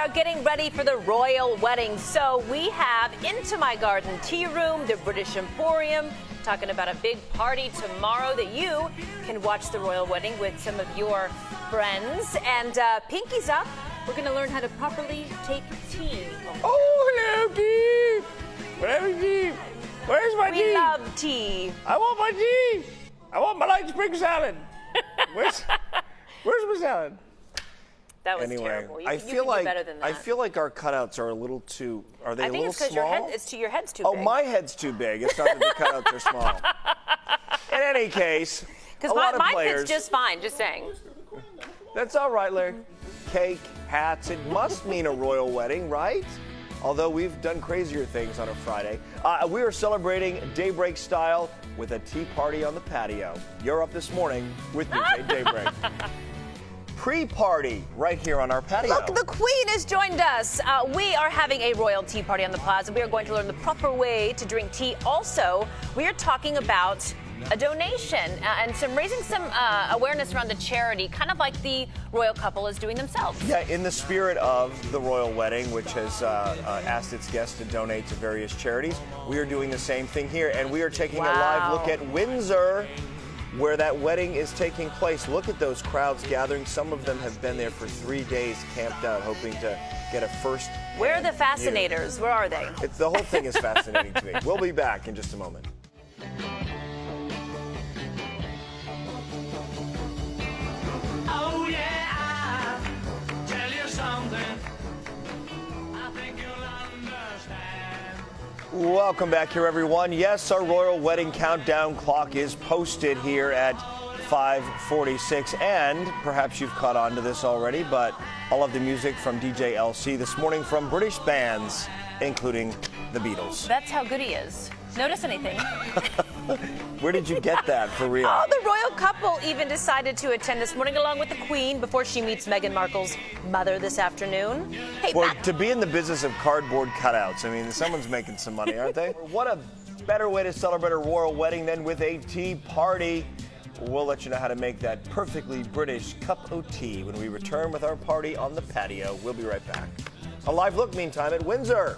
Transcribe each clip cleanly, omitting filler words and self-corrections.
are getting ready for the royal wedding. So we have Into My Garden Tea Room, the British Emporium, talking about a big party tomorrow that you can watch the royal wedding with some of your friends. And Pinky's up. We're going to learn how to properly take tea. Oh, hello, tea. Where's tea? Where's my tea? We love tea. I want my tea. I want my light spring salad. Where's my salad? That was anyway, terrible. You I can feel do like better than that. I feel like our cutouts are a little too. Are they I a think little it's because small? your head's too Oh, big. my head's too big. It's not that the cutouts are small. In any case, Because mine fits just fine. Just saying. That's all right, Larry. Cake, hats. It must mean a royal wedding, right? Although we've done crazier things on a Friday. We are celebrating Daybreak style with a tea party on the patio. You're up this morning with DJ Daybreak. Pre-party right here on our patio. Look, the Queen has joined us. We are having a royal tea party on the Plaza. We are going to learn the proper way to drink tea. Also, we are talking about a donation and raising some awareness around a charity, kind of like the royal couple is doing themselves. Yeah, in the spirit of the royal wedding, which has asked its guests to donate to various charities, we are doing the same thing here, and we are taking a live look at Windsor, where that wedding is taking place. Look at those crowds gathering. Some of them have been there for 3 days, camped out, hoping to get a first. Where are the fascinators? Where are they? The whole thing is fascinating to me. We'll be back in just a moment. Oh yeah, I'll tell you something. I think you'll understand. Welcome back here, everyone. Yes, our royal wedding countdown clock is posted here at 5:46, and perhaps you've caught on to this already, but all of the music from DJ LC this morning from British bands, including the Beatles. That's how good he is. Notice anything? Where did you get that, for real? Oh, the royal couple even decided to attend this morning along with the Queen before she meets Meghan Markle's mother this afternoon. Hey, Well, to be in the business of cardboard cutouts, I mean, someone's making some money, aren't they? What a better way to celebrate a royal wedding than with a tea party. We'll let you know how to make that perfectly British cup of tea when we return with our party on the patio. We'll be right back. A live look, meantime, at Windsor.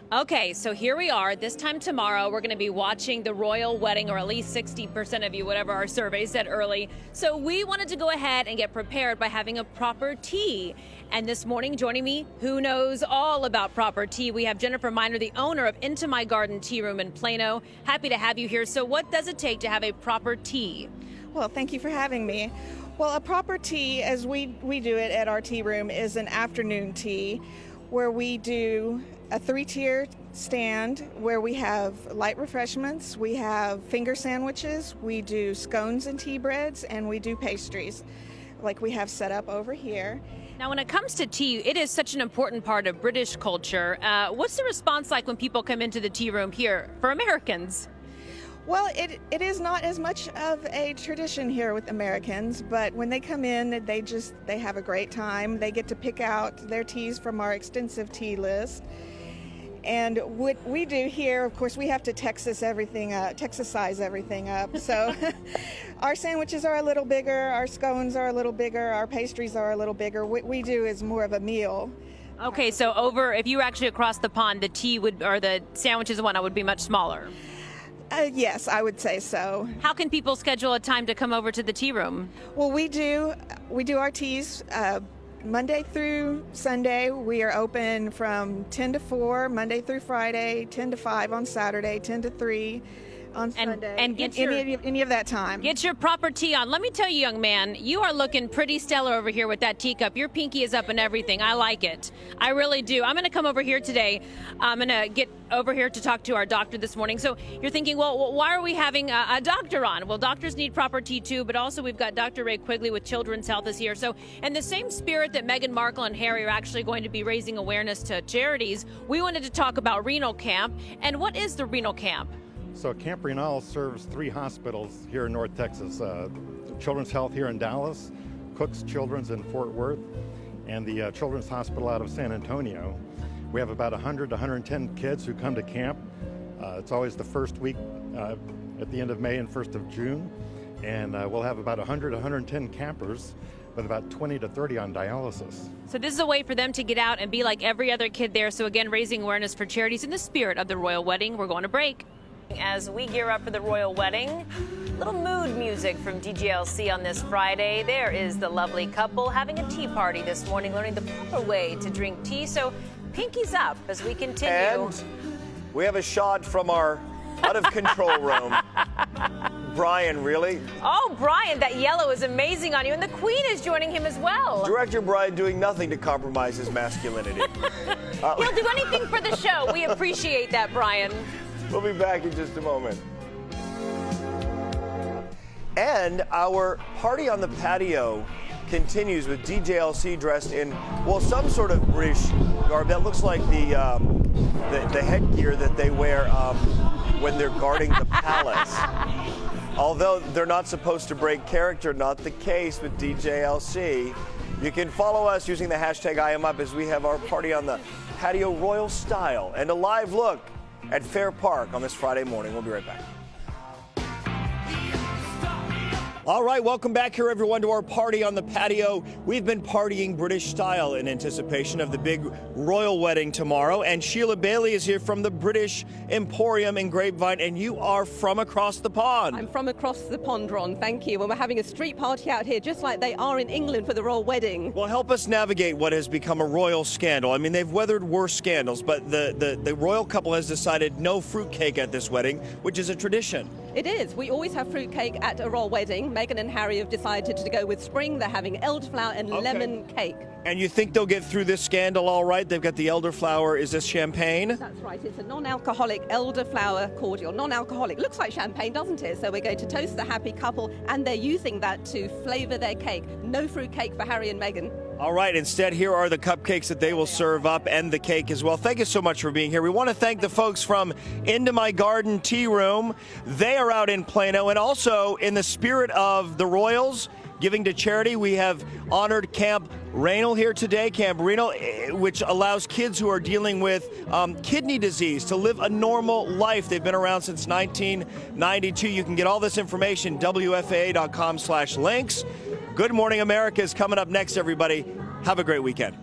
Okay, so here we are. This time tomorrow, we're going to be watching the royal wedding, or at least 60% of you, whatever our survey said early. So we wanted to go ahead and get prepared by having a proper tea. And this morning, joining me, who knows all about proper tea, we have Jennifer Miner, the owner of Into My Garden Tea Room in Plano. Happy to have you here. So what does it take to have a proper tea? Well, thank you for having me. Well, a proper tea, as we do it at our tea room, is an afternoon tea where we do a 3-tier stand where we have light refreshments, we have finger sandwiches, we do scones and tea breads, and we do pastries like we have set up over here. Now, when it comes to tea, it is such an important part of British culture. What's the response like when people come into the tea room here for Americans? Well, it is not as much of a tradition here with Americans, but when they come in, they have a great time. They get to pick out their teas from our extensive tea list. And what we do here, of course, we have to Texasize everything up. So our sandwiches are a little bigger, our scones are a little bigger, our pastries are a little bigger. What we do is more of a meal. Okay, so if you were actually across the pond, the tea or the sandwiches and whatnot would be much smaller. Yes, I would say so. How can people schedule a time to come over to the tea room? Well, we do our teas Monday through Sunday. We are open from 10 to 4, Monday through Friday, 10 to 5 on Saturday, 10 to 3 on Sunday. And get any of that time. Get your proper tea on. Let me tell you, young man, you are looking pretty stellar over here with that teacup. Your pinky is up and everything. I like it. I really do. I'm going to come over here today. I'm going to get over here to talk to our doctor this morning. So you're thinking, well, why are we having a doctor on? Well, doctors need proper tea too, but also we've got Dr. Ray Quigley with Children's Health is here. So in the same spirit that Meghan Markle and Harry are actually going to be raising awareness to charities, we wanted to talk about Renal Camp. And what is the Renal Camp? So Camp Renal serves 3 hospitals here in North Texas. Children's Health here in Dallas, Cook's Children's in Fort Worth, and the Children's Hospital out of San Antonio. We have about 100 to 110 kids who come to camp. It's always the first week at the end of May and 1st of June. And we'll have about 100 to 110 campers with about 20 to 30 on dialysis. So this is a way for them to get out and be like every other kid there. So again, raising awareness for charities in the spirit of the royal wedding. We're going to break. As we gear up for the royal wedding, little mood music from DJLC on this Friday. There is the lovely couple having a tea party this morning, learning the proper way to drink tea. So pinkies up as we continue. And we have a shot from our out-of-control room. Brian, really? Oh, Brian, that yellow is amazing on you. And the Queen is joining him as well. Director Brian doing nothing to compromise his masculinity. He'll do anything for the show. We appreciate that, Brian. We'll be back in just a moment. And our party on the patio continues with DJLC dressed in, well, some sort of British garb. That looks like the headgear that they wear when they're guarding the palace. Although they're not supposed to break character, not the case with DJLC. You can follow us using the hashtag #IamUp as we have our party on the patio royal style and a live look at Fair Park on this Friday morning. We'll be right back. All right, welcome back here, everyone, to our party on the patio. We've been partying British style in anticipation of the big royal wedding tomorrow. And Sheila Bailey is here from the British Emporium in Grapevine, and you are from across the pond. I'm from across the pond, Ron, thank you. And we're having a street party out here, just like they are in England for the royal wedding. Well, help us navigate what has become a royal scandal. I mean, they've weathered worse scandals, but the royal couple has decided no fruitcake at this wedding, which is a tradition. It is. We always have fruitcake at a royal wedding. Meghan and Harry have decided to go with spring. They're having elderflower and lemon cake. And you think they'll get through this scandal all right? They've got the elderflower. Is this champagne? That's right. It's a non-alcoholic elderflower cordial. Non-alcoholic. Looks like champagne, doesn't it? So we're going to toast the happy couple, and they're using that to flavour their cake. No fruitcake for Harry and Meghan. All right, instead, here are the cupcakes that they will serve up and the cake as well. Thank you so much for being here. We want to thank the folks from Into My Garden Tea Room. They are out in Plano, and also in the spirit of the Royals giving to charity, we have honored Camp Rainal here today. Camp Rainal, which allows kids who are dealing with kidney disease to live a normal life. They've been around since 1992. You can get all this information, WFAA.com/links. Good Morning America is coming up next, everybody. Have a great weekend.